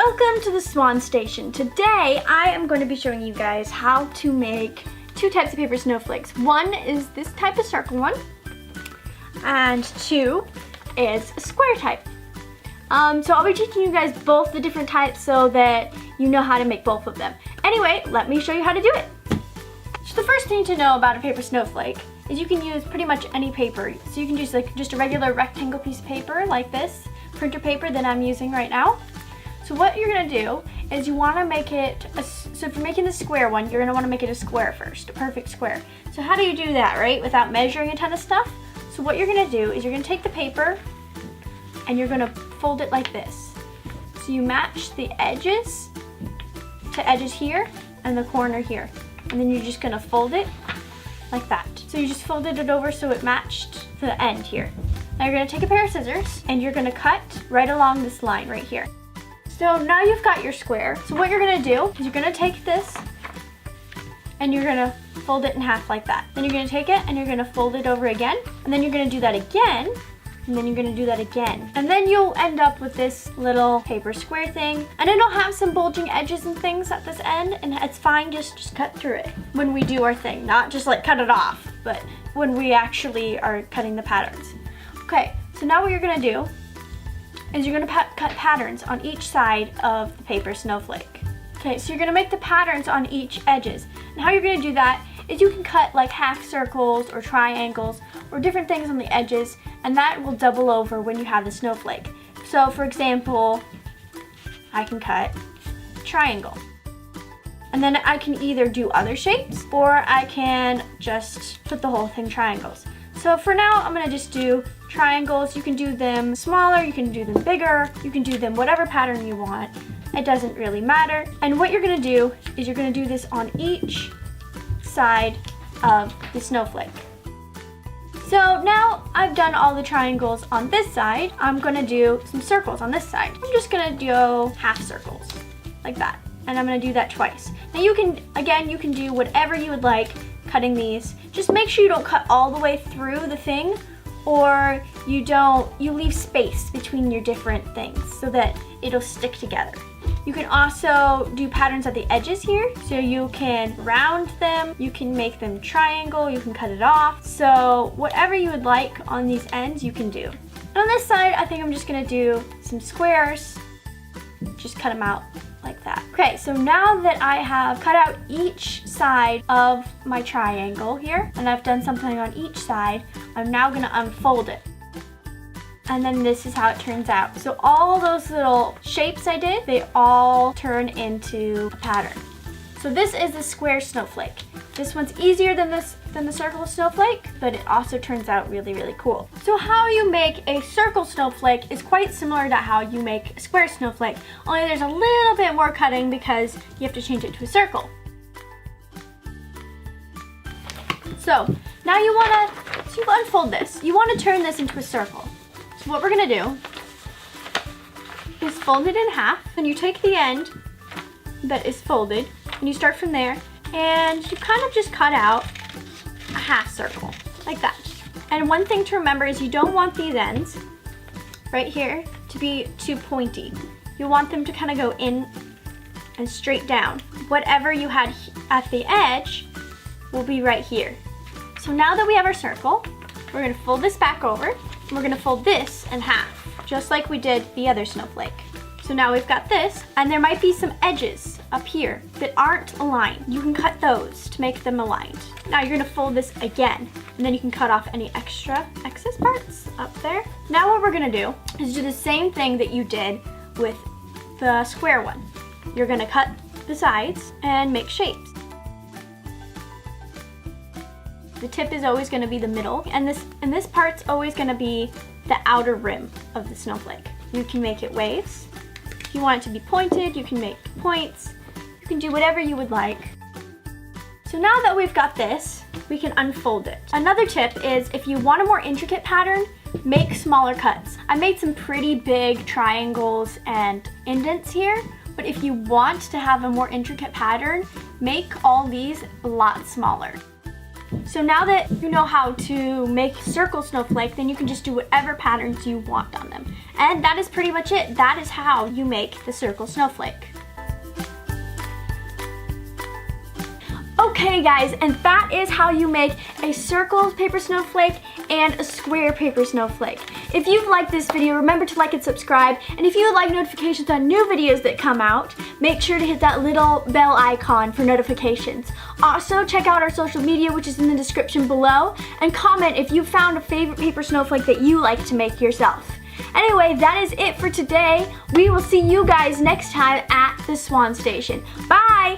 Welcome to the SwanStation. Today I am going to be showing you guys how to make two types of paper snowflakes. One is this type of circle one, and two is a square type. So I'll be teaching you guys both the different types so that you know how to make both of them. Anyway, let me show you how to do it. So the first thing to know about a paper snowflake is you can use pretty much any paper. So you can use like just a regular rectangle piece of paper like this, printer paper that I'm using right now. So what you're gonna do is you wanna make it, so if you're making the square one, you're gonna wanna make it a square first, a perfect square. So how do you do that, right? Without measuring a ton of stuff? So what you're gonna do is you're gonna take the paper and you're gonna fold it like this. So you match the edges to edges here and the corner here. And then you're just gonna fold it like that. So you just folded it over so it matched the end here. Now you're gonna take a pair of scissors and you're gonna cut right along this line right here. So now you've got your square. So what you're gonna do is you're gonna take this and you're gonna fold it in half like that. Then you're gonna take it and you're gonna fold it over again. And then you're gonna do that again. And then you're gonna do that again. And then you'll end up with this little paper square thing. And it'll have some bulging edges and things at this end, and it's fine, just cut through it when we do our thing. Not just like cut it off, but when we actually are cutting the patterns. Okay, so now what you're gonna do is you're gonna cut patterns on each side of the paper snowflake. Okay, so you're gonna make the patterns on each edges. And how you're gonna do that is you can cut like half circles or triangles or different things on the edges, and that will double over when you have the snowflake. So for example, I can cut a triangle. And then I can either do other shapes or I can just put the whole thing triangles. So for now, I'm gonna just do triangles. You can do them smaller, you can do them bigger, you can do them whatever pattern you want. It doesn't really matter. And what you're gonna do is you're gonna do this on each side of the snowflake. So now I've done all the triangles on this side. I'm gonna do some circles on this side. I'm just gonna do half circles, like that. And I'm gonna do that twice. Now you can, again, you can do whatever you would like cutting these. Just make sure you don't cut all the way through the thing, or you leave space between your different things so that it'll stick together. You can also do patterns at the edges here, so you can round them, you can make them triangle, you can cut it off. So whatever you would like on these ends, you can do. And on this side, I think I'm just gonna do some squares, just cut them out like that. Okay, so now that I have cut out each side of my triangle here, and I've done something on each side, I'm now gonna unfold it. And then this is how it turns out. So all those little shapes I did, they all turn into a pattern. So this is the square snowflake. This one's easier than the circle snowflake, but it also turns out really, really cool. So how you make a circle snowflake is quite similar to how you make a square snowflake, only there's a little bit more cutting because you have to change it to a circle. So now you unfold this. You wanna turn this into a circle. So what we're gonna do is fold it in half, and you take the end that is folded, and you start from there, and you kind of just cut out a half circle, like that. And one thing to remember is you don't want these ends, right here, to be too pointy. You want them to kind of go in and straight down. Whatever you had at the edge will be right here. So now that we have our circle, we're gonna fold this back over, and we're gonna fold this in half, just like we did the other snowflake. So now we've got this, and there might be some edges up here that aren't aligned. You can cut those to make them aligned. Now you're gonna fold this again, and then you can cut off any excess parts up there. Now what we're gonna do is do the same thing that you did with the square one. You're gonna cut the sides and make shapes. The tip is always gonna be the middle, and this part's always gonna be the outer rim of the snowflake. You can make it waves. If you want it to be pointed, you can make points. You can do whatever you would like. So now that we've got this, we can unfold it. Another tip is if you want a more intricate pattern, make smaller cuts. I made some pretty big triangles and indents here, but if you want to have a more intricate pattern, make all these a lot smaller. So now that you know how to make circle snowflake, then you can just do whatever patterns you want on them. And that is pretty much it. That is how you make the circle snowflake. Okay guys, and that is how you make a circle paper snowflake and a square paper snowflake. If you've liked this video, remember to like and subscribe. And if you would like notifications on new videos that come out, make sure to hit that little bell icon for notifications. Also, check out our social media, which is in the description below, and comment if you found a favorite paper snowflake that you like to make yourself. Anyway, that is it for today. We will see you guys next time at the SwanStation. Bye!